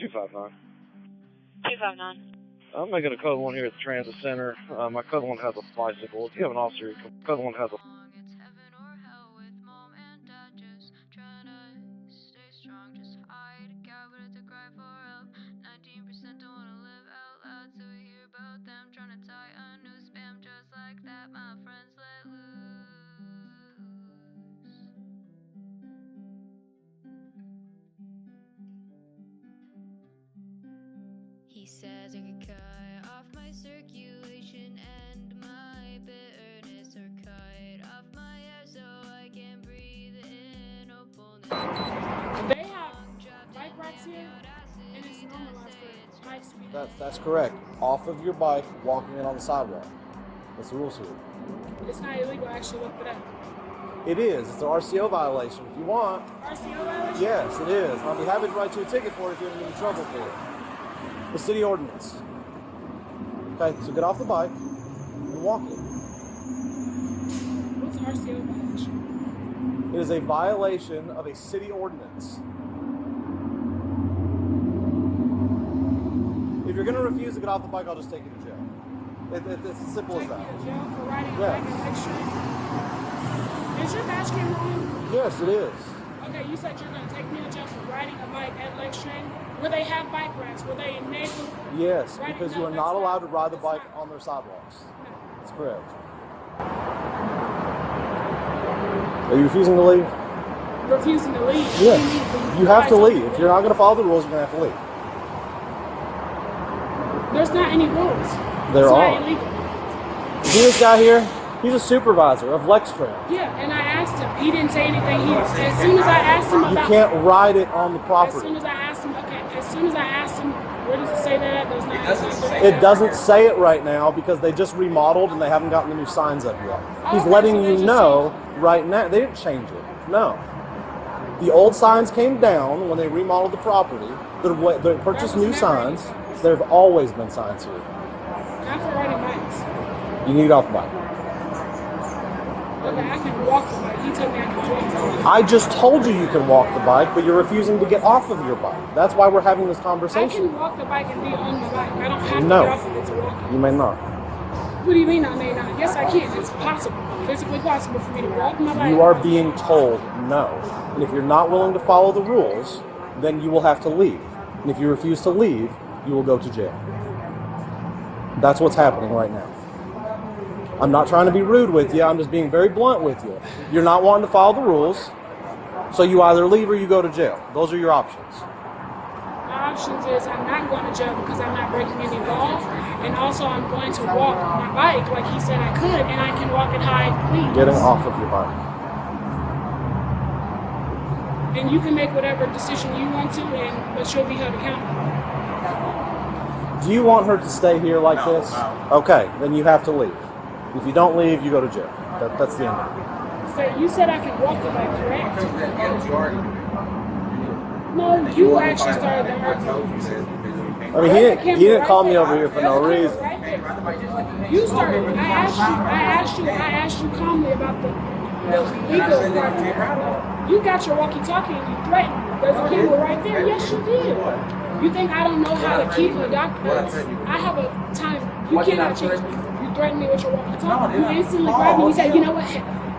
259. 259. I'm making a code 1 here at the transit center. My code 1 has a bicycle. If you have an officer, code 1 has a... He says I could cut off my circulation and my bitterness, or cut off my air so I can breathe in openness. They have bike racks here, and it's normalized for high speed. That's correct. Off of your bike, walking in on the sidewalk. That's the rules here. It's not illegal, actually, look for that. It is. It's an RCO violation. If you want. RCO violation? Yes, it is. I'll be happy to write you a ticket for it if you're going to get in trouble for it. The city ordinance. Okay, so get off the bike and walk it. What's an RCO violation? It is a violation of a city ordinance. If you're going to refuse to get off the bike, I'll just take you to jail. It's as simple as that. Take me to jail for riding a Yes. bike at LexTran? Is your badge camera on? Yes, it is. Okay, you said you're going to take me to jail for riding a bike at LexTran. Where they have bike racks? Were they enabled? Yes, Right, because no, you are that's not allowed to not- ride the that's bike not- on their sidewalks. No. That's correct. Are you refusing to leave? Refusing to leave? Yes. You have to leave. If you're not going to follow the rules, you're going to have to leave. There's not any rules. There it's are. not illegal. See this guy here? He's a supervisor of LexTran. Yeah, and I asked him. He didn't say anything. As soon as I asked him You about... can't ride it on the As property. soon as I asked him, where does it say that at? There's not It doesn't say it right now because they just remodeled and they haven't gotten the new signs up yet. He's Okay, letting so they you just know right now. They didn't change it. No. The old signs came down when they remodeled the property. They purchased new signs. There have always been signs here. Not for riding bikes. You need to get off the bike. Okay, I can walk the bike. He told me I can walk the bike. I just told you can walk the bike, but you're refusing to get off of your bike. That's why we're having this I conversation. can walk the bike and be on the bike. I don't have to No. get off of it to walk. You may not. What do you mean I may not? Yes, I can. It's possible. Physically possible for me to walk my bike. You are being told no. And if you're not willing to follow the rules, then you will have to leave. And if you refuse to leave, you will go to jail. That's what's happening right now. I'm not trying to be rude with you. I'm just being very blunt with you. You're not wanting to follow the rules, so you either leave or you go to jail. Those are your options. My options is I'm not going to jail because I'm not breaking any law, and also I'm going to walk my bike like he said I could, and I can walk it high, please. Getting off of your bike. And you can make whatever decision you want to, but you'll be held accountable. Do you want her to stay here like this? Okay, then you have to leave. If you don't leave, you go to jail. That's the end of it. So you said I can walk the bike, correct? No, you actually started the argument. I mean, he didn't call me over here for no reason. You started. I asked you calmly about the legal part. You got your walkie-talkie and you threatened. There's a camera right there. Yes, you did. You think I don't know how to keep the documents? I have a time. You cannot change me. You threatened me with your walkie-talkie. You instantly grabbed me. You said, you know what?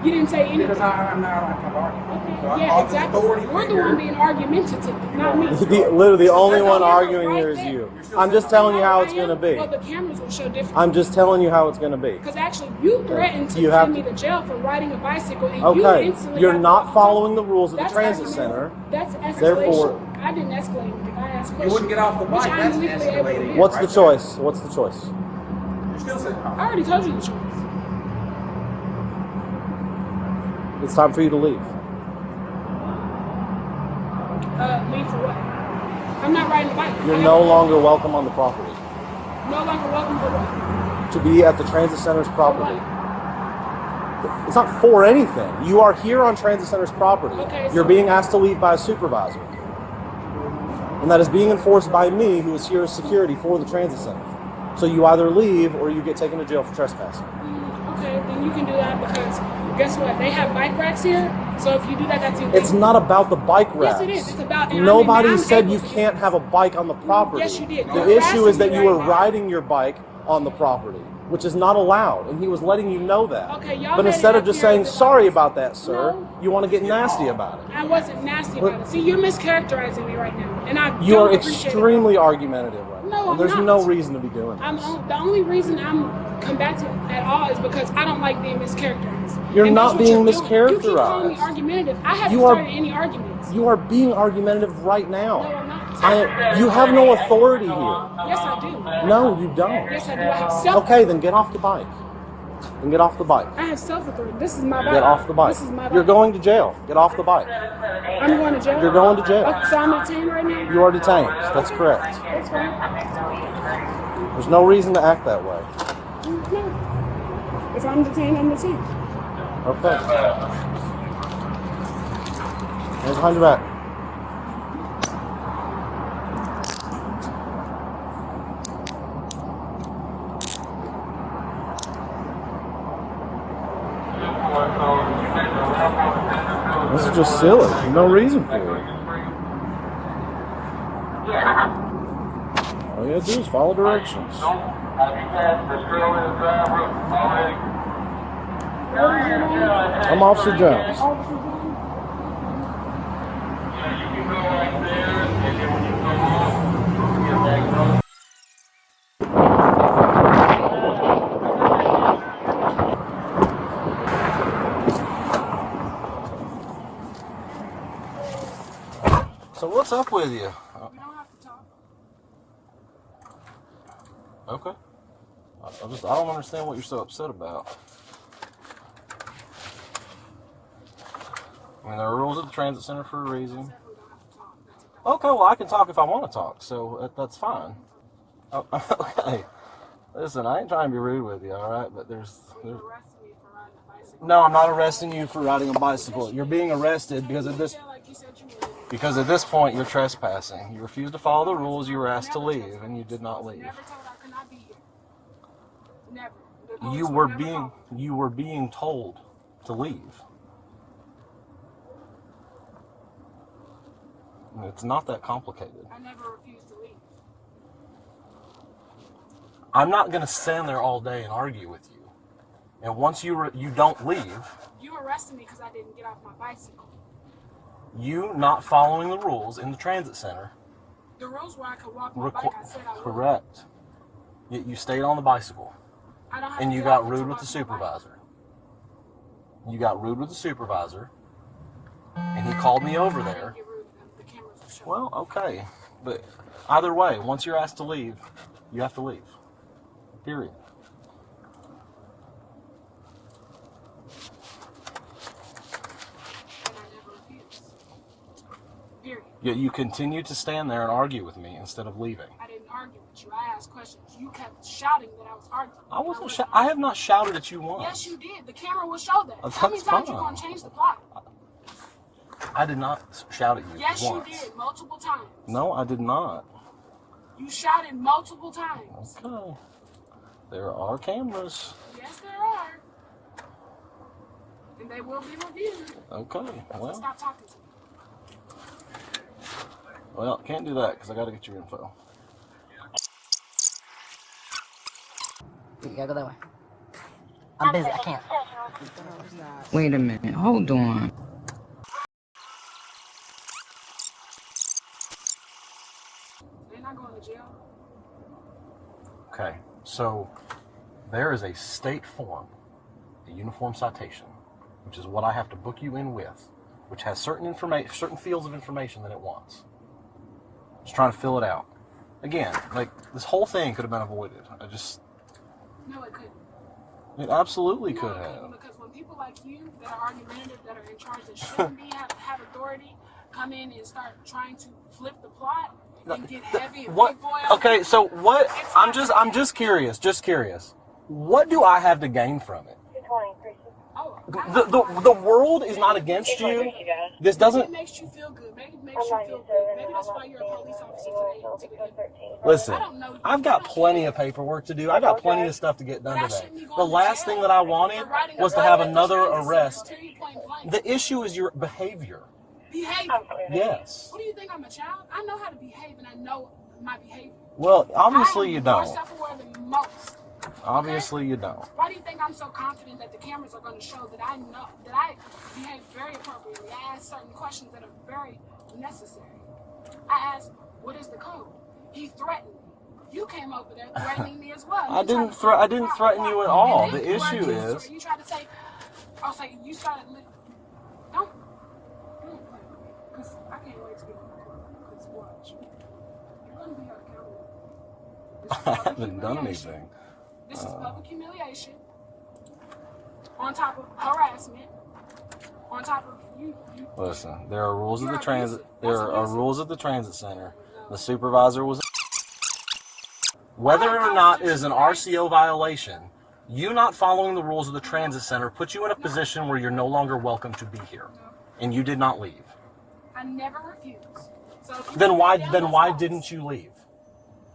You didn't say anything. Because I'm not allowed to argue. Okay. Yeah, exactly. You're the one being argumentative, not me. Literally, the only one Camera's arguing right here is there. you. I'm just telling you how it's going to be. Well, the cameras will show different. I'm just telling you how it's going to be. Because actually, you threatened to You have send me to- to jail for riding a bicycle, and you Okay, instantly you're got not the- following the rules of the That's transit argument. center. That's escalation. Therefore- I didn't escalate anything. I asked questions. You wouldn't get off the bike. Which I'm That's legally able to escalating. do. What's the choice? What's the choice? You're still sitting I already told you the choice. It's time for you to leave. Leave for what? I'm not riding the bike. You're no longer welcome on the property. No longer welcome for what? To be at the transit center's property. It's not for anything. You are here on transit center's property. Okay, You're so- being asked to leave by a supervisor. And that is being enforced by me, who is here as security for the transit center. So you either leave or you get taken to jail for trespassing. Okay, then you can do that because Guess what? They have bike racks here. So if you do that, that's illegal. It's not about the bike racks. Yes, it is. It's about. Nobody said you can't have a bike on the property. Yes, you did. The issue is that you were riding your bike on the property, which is not allowed, and he was letting you know that. Okay, y'all. But instead of just saying sorry about that, sir, you want to get nasty about it. I wasn't nasty about it. See, you're mischaracterizing me right now, and I. You are extremely argumentative right now. No, and there's I'm no not. reason to be doing this. The only reason I'm combative at all is because I don't like being mischaracterized. You're And not that's what being you're doing. You keep calling me mischaracterized. argumentative. I haven't You are- started any arguments. You are being argumentative right now. No, I'm not. You have no authority here. Yes, I do. No, you don't. Yes, I do. I have self. Okay, then get off the bike. Then get off the bike. I have self-authority. This is my bike. Get off the bike. This is my bike. You're going to jail. Get off the bike. I'm going to jail. You're going to jail. Okay, so I'm detained right now. You are detained. That's correct. That's fine. There's no reason to act that way. No. If I'm detained, I'm detained. Okay. Hands behind your back. This is just silly. There's no reason for it. All you gotta do is follow directions. I'm Officer Jones. So what's up with you? We don't have to talk. Okay. I don't understand what you're so upset about. I mean, there are rules at the transit center for a reason. Okay, well, I can talk if I want to talk, so that's fine. Oh, okay. Listen, I ain't trying to be rude with you, all right? But there's No, I'm not arresting you for riding a bicycle. You're being arrested because of this. Because at this point, you're trespassing. You refused to follow the rules. You were asked to leave, and you did not leave. Never told I could not be here. Never. You were being told to leave. It's not that complicated. I never refused to leave. I'm not going to stand there all day and argue with you. And once you don't leave, You arrested me because I didn't get off my bicycle. you not following the rules in the transit center. The rules were I could walk my bike. I said I would. Correct. Yet you stayed on the bicycle. I don't have And to you get got off rude to with the walk my bike. supervisor. You got rude with the supervisor. And he called me over I there. didn't get rude. The cameras will show. Well, okay. But either way, once you're asked to leave, you have to leave. Period. And I never refused. Period. Yet you continue to stand there and argue with me instead of leaving. I didn't argue with you. I asked questions. You kept shouting that I was arguing. I have not shouted at you once. Yes, you did. The camera will show that. That's How many times you fine. gonna change the plot? I did not shout at you Yes, once. you did. Multiple times. No, I did not. You shouted multiple times. Okay. There are cameras. Yes, there are. And they will be reviewed. Okay. So stop talking to me. Well, can't do that because I got to get your info. You gotta go that way. I'm busy, I can't. Wait a minute, hold on. They're not going to jail. Okay. So there is a state form, a uniform citation, which is what I have to book you in with, which has certain fields of information that it wants. Just trying to fill it out. Again, like this whole thing could have been avoided. No, it couldn't. It absolutely No, could it have. couldn't, because when people like you that are argumentative, that are in charge, that shouldn't be have authority, come in and start trying to flip the plot and get heavy and What? big boy. Okay, so what? I'm just curious. Just curious. What do I have to gain from it? Oh, The world is not against you. This doesn't. It makes you feel good. Maybe it makes you feel good. Maybe that's why you're a police officer today. Listen, I've got plenty of paperwork to do. I got plenty of stuff to get done today. The last thing that I wanted was to have another arrest. The issue is your behavior. Behavior? Yes. What do you think, I'm a child? I know how to behave, and I know my behavior. Well, obviously you don't. I'm more self-aware than most. Obviously you don't. Why do you think I'm so confident that the cameras are going to show that I know, that I behave very appropriately? I ask certain questions that are very necessary. I asked, what is the code? He threatened me. You came over there threatening me as well. I didn't threaten you at all. The issue is... You tried to say, you started... Don't play with me. Because I can't wait to get on the court. Because watch. You're going to be held accountable. I haven't done anything. This is public humiliation, on top of harassment, on top of you. Listen, there are rules of the transit. There are rules of the transit center. The supervisor was. Whether or not it is an RCO violation, you not following the rules of the transit center puts you in a position where you're no longer welcome to be here, and you did not leave. I never refused. So then why didn't you leave?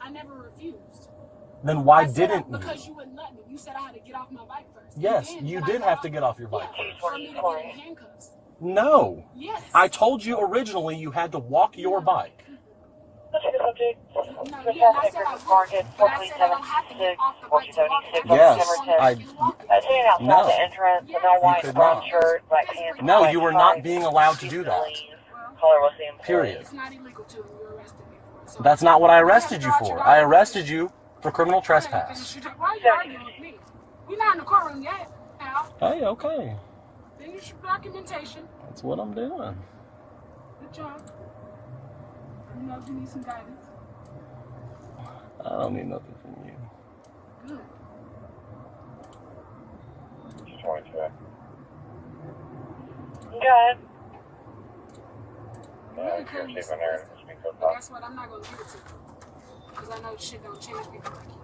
I never refused. Then why didn't you? Because you wouldn't let me. You said I had to get off my bike first. Yes, you did have to get off your bike first. For me to get in handcuffs. No. Yes. I told you originally you had to walk your bike. Yes. No, you were not being allowed to do that. Period. It's not illegal to, and you arrested me for it. That's not what I arrested you for. I arrested you for criminal trespass. Why are you arguing with me? We're not in the courtroom yet, Al. Hey, okay. Finish your documentation. That's what I'm doing. Good job. You know if you need some guidance. I don't need nothing from you. Good. 22. Good. Really couldn't be supposed to. But guess what? I'm not going to give it to you. Because I know shit don't change people like you.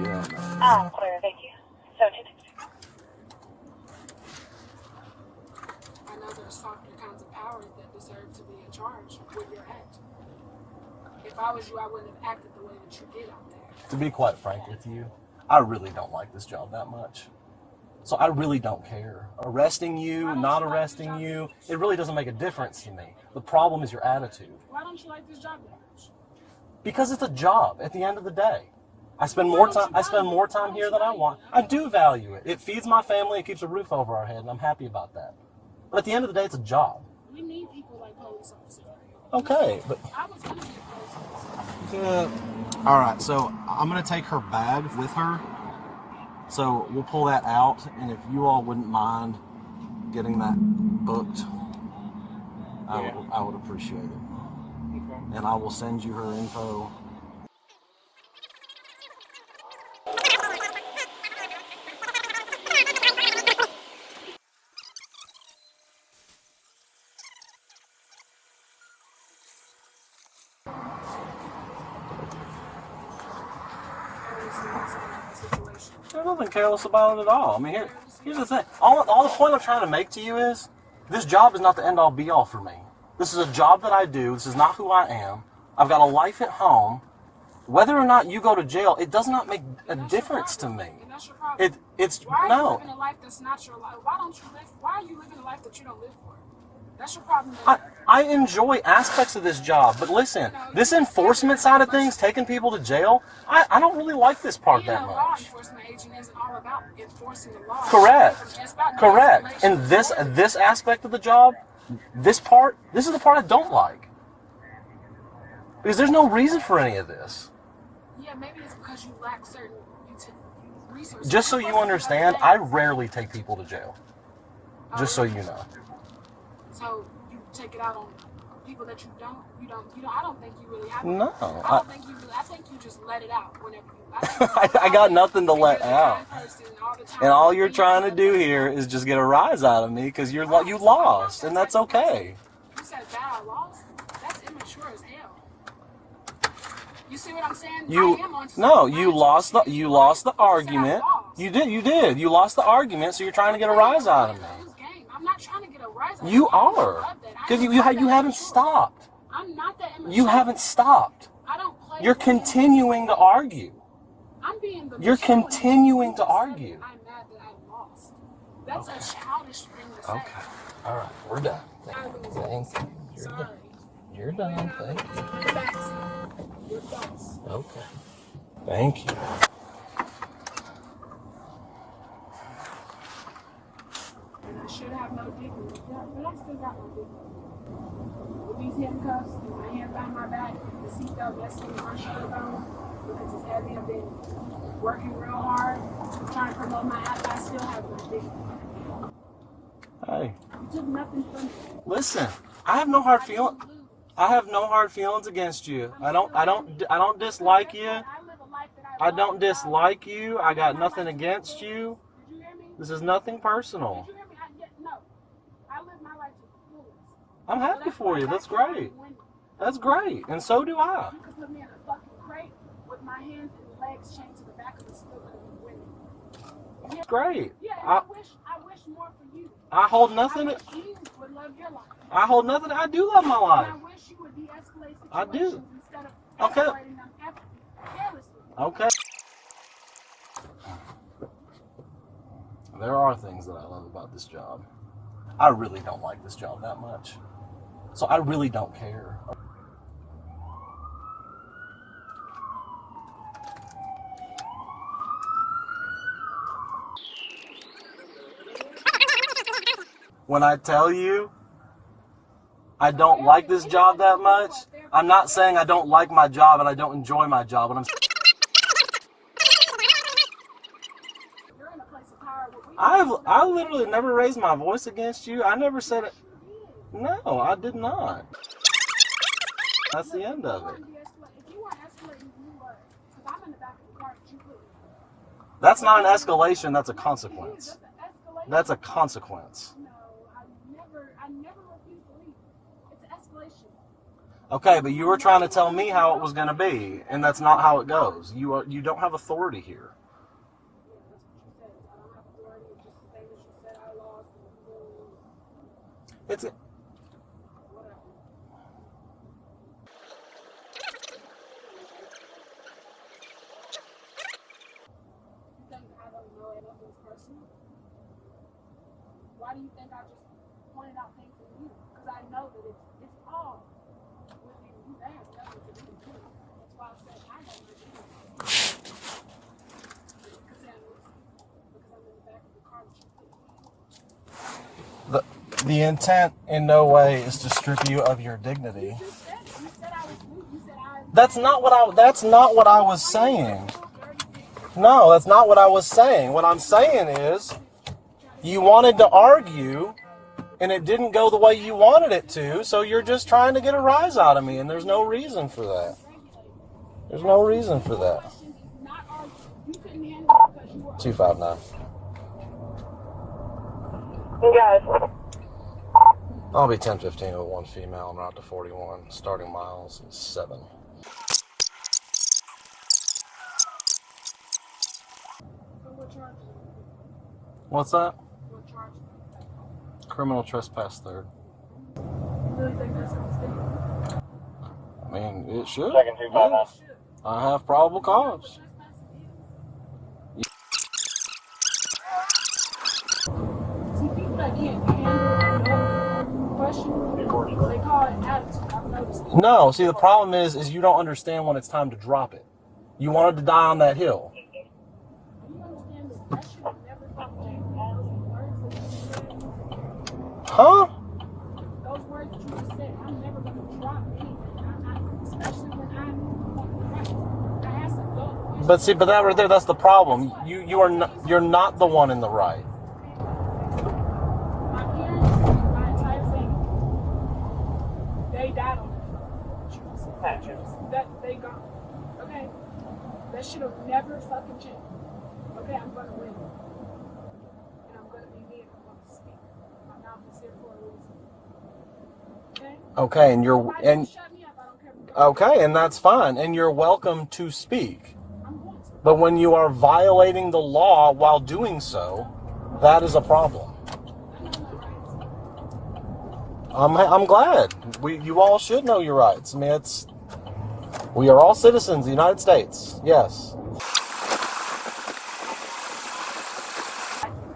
Yeah. Clear, thank you. 1762. I know there's softer kinds of powers that deserve to be in charge with your act. If I was you, I wouldn't have acted the way that you did out there. To be quite frank with you, I really don't like this job that much. So I really don't care. Arresting you, not arresting you, it really doesn't make a difference to me. The problem is your attitude. Why don't you like this job that much? Because it's a job at the end of the day. I spend more time here than I want. I do value it. It feeds my family, it keeps a roof over our head, and I'm happy about that. But at the end of the day, it's a job. We need people like police officers. Okay, but... I was going to be a police officer. All right, so I'm going to take her bag with her. So we'll pull that out, and if you all wouldn't mind getting that booked, I would appreciate it. And I will send you her info. There's nothing careless about it at all. I mean, here's the thing. All the point I'm trying to make to you is, this job is not the end-all be-all for me. This is a job that I do. This is not who I am. I've got a life at home. Whether or not you go to jail, it does not make a difference to me. That's your problem. Why are you living a life that's not your life? Why are you living a life that you don't live for? That's your problem. I enjoy aspects of this job, but listen, this enforcement side of things, taking people to jail, I don't really like this part that much. Law enforcement agent isn't all about enforcing the law. Correct. And this aspect of the job, this is the part I don't like. Because there's no reason for any of this. Yeah, maybe it's because you lack certain resources. Just so you understand, I rarely take people to jail. Just so you know. So you take it out on people that you don't. I don't think you really have. No. I think you just let it out whenever you. I got nothing to let out. And all you're trying to do here is just get a rise out of me because you lost, and that's okay. You said that I lost? That's immature as hell. You see what I'm saying? You I am on to no, something. you lost the argument. lost. You did. You lost the argument, so you're trying to get a rise out of me. I'm not trying to get a rise out of You I are. love that. Because you haven't stopped. I'm not that immature. You haven't stopped. I don't play. You're continuing to argue. I'm being the You're mature one. continuing to You just said argue. that I'm mad that I lost. That's a childish thing to say. Okay. All right. We're done. I lose. Thanks. You're Sorry. done. You're done. Thank you. You're false. Okay. Thank you. And I should have no dignity. Yeah, but I still got no dignity. With these handcuffs, my hand behind my back, the seatbelt resting my shirt on because it's heavy. I've been working real hard, trying to promote my app. I still have no dignity. Hey. You took nothing from me. Listen. I have no hard feelings. I have no hard feelings against you. I don't dislike you. I don't dislike you. I got nothing against you. Did you hear me? This is nothing personal. Did you hear me? No. I live my life to the fullest. I'm happy for you. That's great. That's great. And so do I. You could put me in a fucking crate with my hands and legs chained to the back of the scooter and win. That's great. Yeah, and I wish more for you. I hold nothing. I wish you would love your life. I hold nothing. I do love my life. And I wish you would de-escalate situations I do. instead of Okay. escalating them carelessly. Okay. There are things that I love about this job. I really don't like this job that much. So I really don't care. When I tell you I don't like this job that much, I'm not saying I don't like my job and I don't enjoy my job. What I'm I literally never raised my voice against you. I never said it. No, I did not. That's the end of it. That's not an escalation, that's a consequence. That's a consequence. No, I never refuse to leave. It's escalation. Okay, but you were trying to tell me how it was going to be, and that's not how it goes. You don't have authority here. It's Why do you think I just pointed out things in you? Because I know that it's all within you. That has nothing to do with you. That's why I said I don't know you. Because I'm in the back of the car with you. the intent in no way is to strip you of your dignity. You said I was rude. You said I. That's not what I was saying. No, that's not what I was saying. What I'm saying is you wanted to argue and it didn't go the way you wanted it to, so you're just trying to get a rise out of me, and there's no reason for that. There's no reason for that. 259. Guys. I'll be 10:15 with one female and route to 41. Starting miles is 7. What's that? Criminal trespass third. I mean, it should. Second 259. I have probable cause. See, people that can't handle questions, they call it attitude. I've noticed that. No, see, the problem is you don't understand when it's time to drop it. You wanted to die on that hill. You understand that that should have never fucking changed. Those words that you said, Huh? those words that you just said, I'm never going to drop anything. Especially when I'm right. I asked a adult question. But see, but that right there, that's the problem. You're not the one in the right. My parents, my entire family, they died on that truck. That they gone. Okay? That should have never fucking changed. Okay, I'm gonna win. And I'm gonna be me and I'm gonna speak. My mouth is here for a reason. Okay? Okay, and Nobody can shut me up. I don't care Okay, and that's fine, and you're welcome to speak. But when you are violating the law while doing so, that is a problem. I'm glad. You all should know your rights. I mean, we are all citizens of the United States. Yes.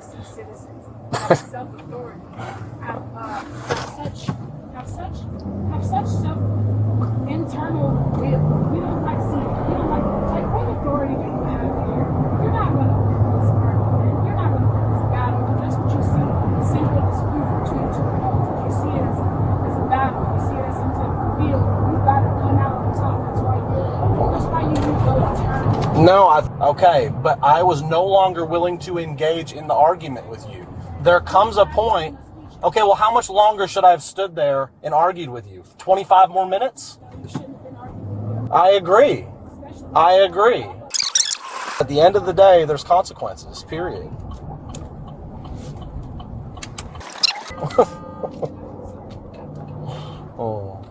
Citizens have self-authority, have such self internal will. We don't like what authority do you have here? You're not going to win this argument. You're not going to win this battle because that's what you see. Simple dispute between two adults. You see it as a battle. You see it as some type of field. You got to come out on top. That's why you use those terms. No, okay, but I was no longer willing to engage in the argument with you. There comes a point. Okay, well, how much longer should I have stood there and argued with you? 25 more minutes? I agree. At the end of the day, there's consequences, period. Oh.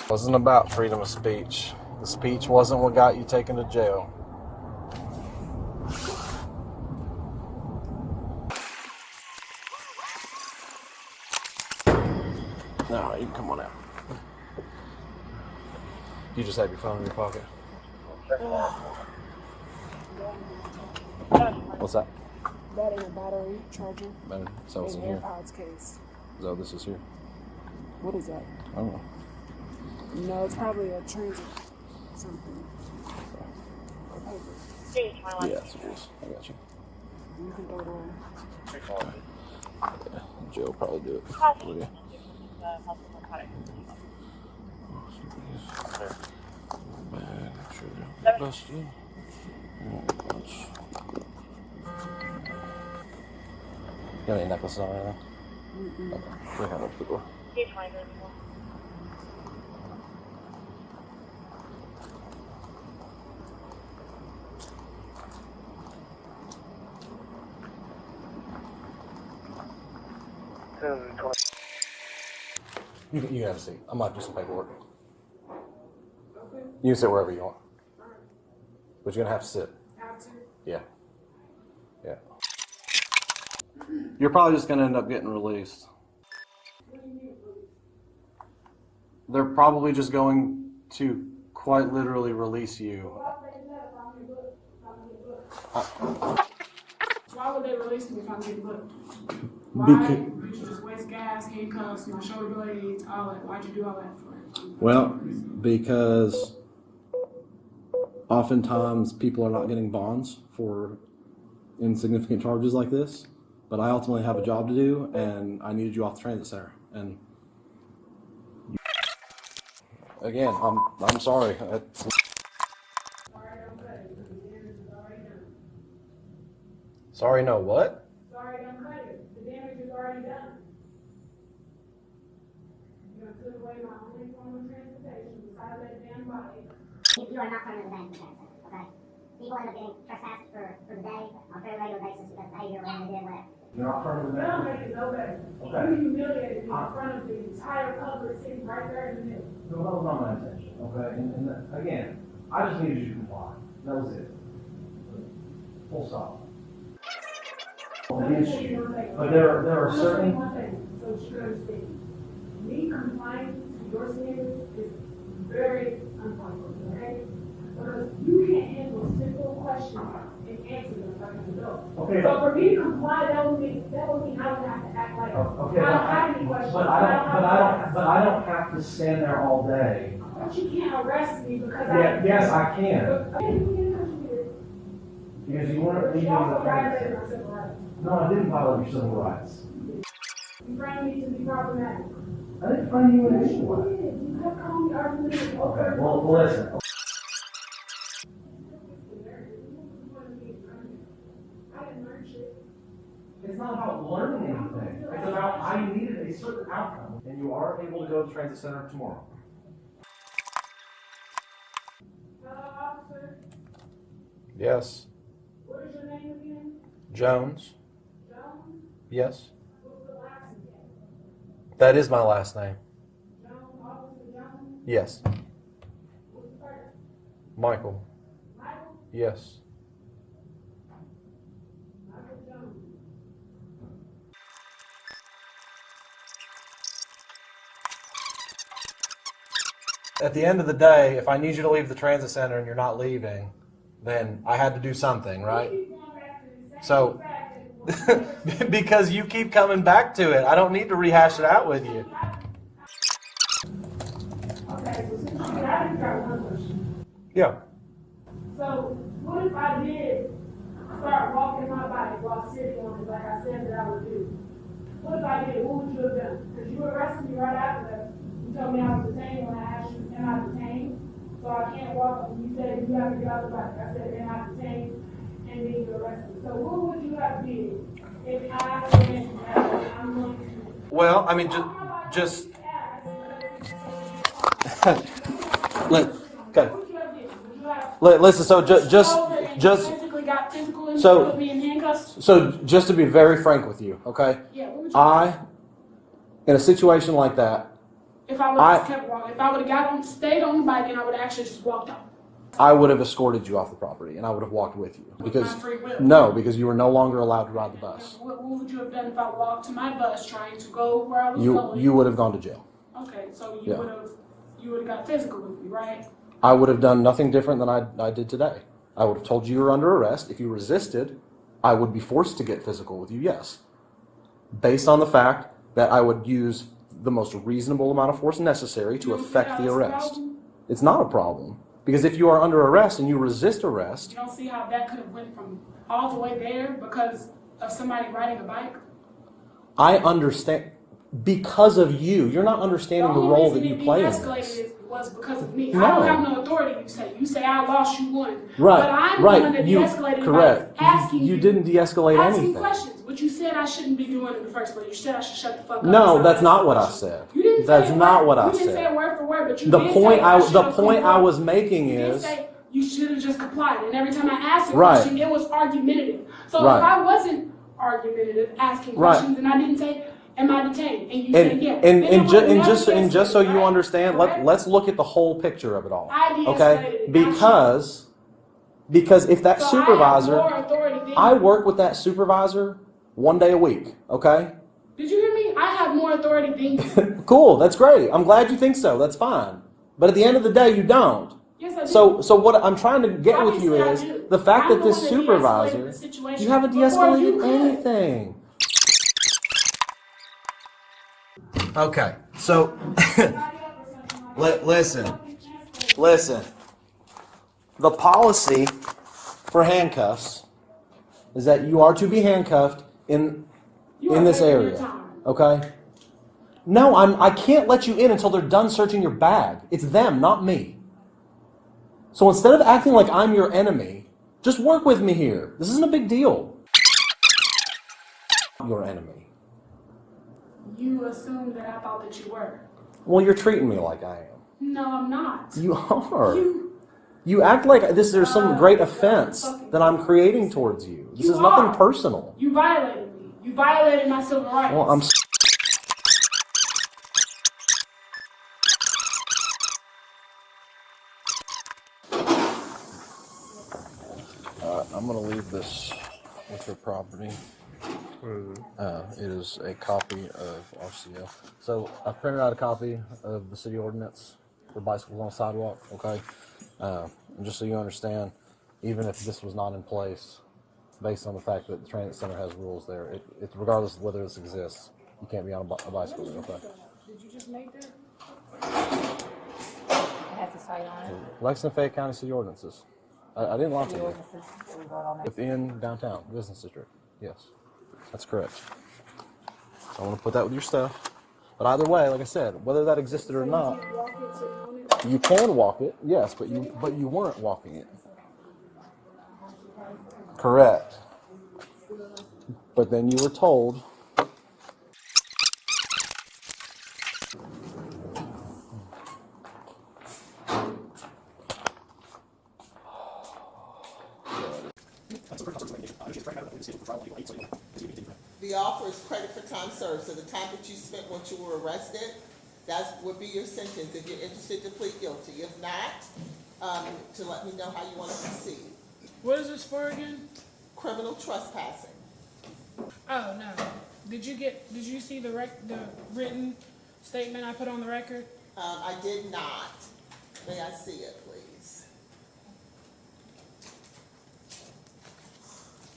It wasn't about freedom of speech. The speech wasn't what got you taken to jail. No, you can come on out. You just have your phone in your pocket. What's that? That ain't a battery charger. So it's in here. AirPods case. So this is here. What is that? I don't know. No, it's probably a transit something. Or paper. Yes, it is. I got you. You can throw it away. Yeah, Joe will probably do it. Will you? You have any necklaces on right now? Okay. We have up the door. You can have a seat. I might do some paperwork. You can sit wherever you want. But you're going to have to sit. Yeah. Yeah. You're probably just going to end up getting released. They're probably just going to quite literally release you. Why would they release me if I'm getting booked? Why did you just waste gas, handcuffs, my shoulder blades, all that? Why'd you do all that for? Well, because oftentimes people are not getting bonds for insignificant charges like this, but I ultimately have a job to do, and I needed you off the transit center. And again, I'm sorry. Sorry, no what? Sorry, don't cut it. The damage is already done. You done took away my only form of transportation besides that damn body. You are not part of the bank, okay? People end up getting trespassed for the day on a fairly regular basis because of behavior when they did whatever. You're not part of the You don't make it no better. Okay. You humiliated me in front of the entire public sitting right there in the middle. No, that was not my intention, okay? And again, I just needed you to comply. That was it. Full stop. Let me tell you one thing. But there are I'm gonna tell certain... you one thing, so you can understand. Me complying to your standards is very uncomfortable, okay? Because you can't handle simple questions and answer them like an adult. Okay. So for me to comply, that would mean I don't have to act like Okay, I don't have any questions. but I don't have to stand there all day. But you can't arrest me because Yes, I can. Because Because you want to... you also violated my civil rights. No, I didn't violate your civil rights. You framed me to be problematic. I didn't find you in Yes, any you way. did. You kept calling me argumentative. Okay, well, listen. I didn't learn shit. It's not about learning anything. It's about I needed a certain outcome. And you are able to go to the transit center tomorrow. Officer, Yes. what is your name again? Jones. Jones? Yes. What's the last name? That is my last name. Jones, Officer Jones? Yes. Michael. Yes. At the end of the day, if I need you to leave the transit center and you're not leaving, then I had to do something, right? So, because you keep coming back to it, I don't need to rehash it out with you. Okay, so since you did, I just got one question. Yeah. So what if I did start walking my bike while sitting on it like I said that I would do? What if I did? What would you have done? Because you arrested me right after that. You told me I was detained when I asked you, am I detained? So I can't walk. And you said you have to get off the bike. I said, am I detained? And then you arrested me. So what would you have did if I said I'm going to? Well, I mean, just. Okay. Listen. So so just to be very frank with you, okay? Yeah. What would you in a situation like that, if I would have kept walking, if I would have stayed on the bike and I would have actually just walked out. I would have escorted you off the property and I would have walked with you because my free will. No, because you were no longer allowed to ride the bus. What would you have done if I walked to my bus trying to go where I was going? You would have gone to jail. Okay, so you would have got physical with me, right? I would have done nothing different than I did today. I would have told you were under arrest. If you resisted, I would be forced to get physical with you, yes. Based on the fact that I would use the most reasonable amount of force necessary to effect the arrest. It's not a problem. Because if you are under arrest and you resist arrest... You don't see how that could have went from all the way there because of somebody riding a bike? I understand. Because of you. You're not understanding the role that you play in this. Was because of me. No. I don't have no authority, you say. You say I lost, you won. Right. But I'm the one that de-escalated correct. by asking you didn't de-escalate asking anything. questions, which you said I shouldn't be doing in the first place. You said I should shut the fuck up. No, that's not what I said. You didn't That's say not what I You didn't say said. it word for word, but you The did point say the point I was making you did is say you should have just complied. And every time I asked a Right. question, it was argumentative. So Right. if I wasn't argumentative, asking Right. questions, and I didn't say, am I detained? And you said yes. and just so you understand, let's look at the whole picture of it all. I de-escalated Okay? it, not Because if that So supervisor, I have more authority than I you. work with that supervisor 1 day a week, okay? Did you hear me? I have more authority than you. Cool, that's great. I'm glad you think so. That's fine. But at the end of the day, you don't. Yes, I do. So what I'm trying to get with you is Obviously, I do. the fact I'm that this the one that supervisor, de-escalated the situation you haven't before you de-escalated could. anything. Okay, so listen. The policy for handcuffs is that you are to be handcuffed in this area. Okay? No, I can't let you in until they're done searching your bag. It's them, not me. So instead of acting like I'm your enemy, just work with me here. This isn't a big deal. Your enemy. You assumed that I thought that you were. Well, you're treating me like I am. No, I'm not. You are. You act like there's some great offense that I'm creating towards you. This is nothing personal. You violated me. You violated my civil rights. Well, I'm going to leave this with your property. It is a copy of RCO. So I printed out a copy of the city ordinance for bicycles on sidewalk, okay? And just so you understand, even if this was not in place, based on the fact that the transit center has rules there, it regardless of whether this exists, you can't be on a bicycle there, okay? Did you just make that? It has to say on it. Lexington Fayette County City Ordinances. I didn't lie to you. Within downtown business district. Yes, that's correct. I want to put that with your stuff. But either way, like I said, whether that existed or not, you can walk it. Yes, but you weren't walking it. Correct. But then you were told. The offer is credit for time served, so the time that you spent once you were arrested That would be your sentence if you're interested to plead guilty. If not, to let me know how you want to proceed. What is this for again? Criminal trespassing. Oh, no. Did you see the written statement I put on the record? I did not. May I see it, please?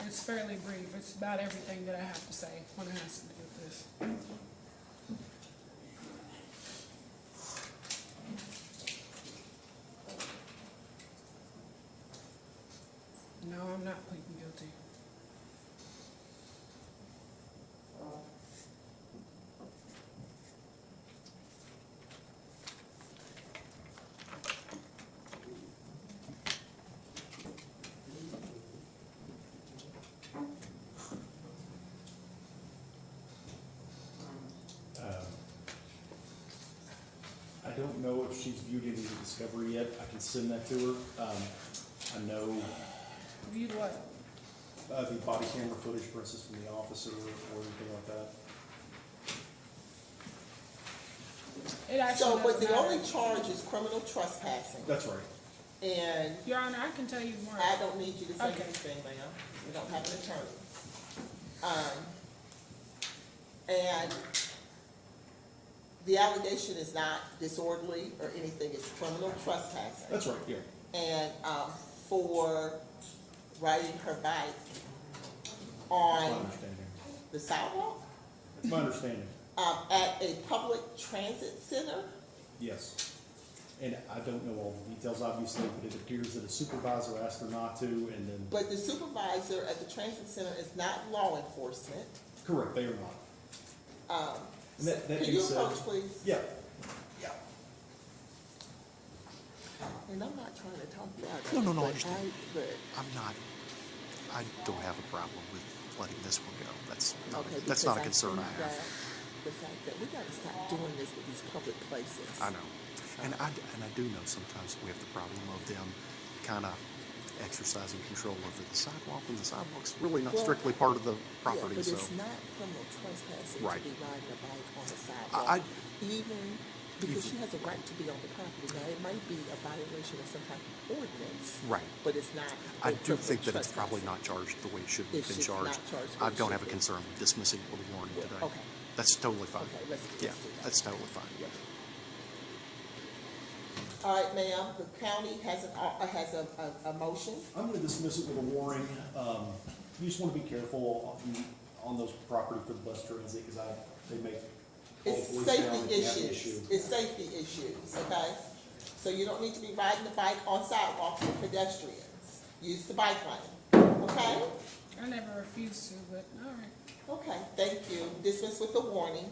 It's fairly brief. It's about everything that I have to say when it has to do with this. No, I'm not pleading guilty. I don't know if she's viewed any of the discovery yet. I can send that to her. I know Viewed what? the body camera footage, for instance, from the officer or anything like that. It actually So, but doesn't the only matter. charge is criminal trespassing. That's right. And Your Honor, I can tell you more. I don't need you to say Okay. anything, ma'am. We don't have an attorney. And the allegation is not disorderly or anything, it's criminal trespassing. That's right, yeah. And, for riding her bike That's my on understanding. the sidewalk, That's my understanding. at a public transit center. Yes. And I don't know all the details, obviously, but it appears that a supervisor asked her not to, and then. But the supervisor at the transit center is not law enforcement. Correct, they are not. And that Can being you said- approach, please? Yeah. Yeah. And I'm not trying to talk you out of it. No, I but understand. but I don't have a problem with letting this one go. That's not because a concern I think have. that the fact that we got to stop doing this with these public places. I know. And I do know sometimes we have the problem of them kind of exercising control over the sidewalk, and the sidewalk's really not Well, strictly part of the property. Yeah, but so it's not criminal trespassing Right. to be riding a bike on the sidewalk. Even because she even- has a right to be on the property. Now, it might be a violation of some type of ordinance. Right. But it's not. I do criminal think that it's probably trespassing. not charged the way it should have It's been just charged. not charged the I way it don't should have a be. concern with dismissing it with a warning Yeah, today. okay. That's totally fine. Okay, let's do Yeah, that. that's totally fine. Yeah. All right, ma'am, the county has a motion. I'm gonna dismiss it with a warning. You just wanna be careful on those property for the bus transit, because they make. It's all the police down safety if you have an issues. issue. It's safety issues, okay? So you don't need to be riding the bike on sidewalks with pedestrians. Use the bike lane, okay? I never refused to, but all right. Okay, thank you. Dismiss with a warning.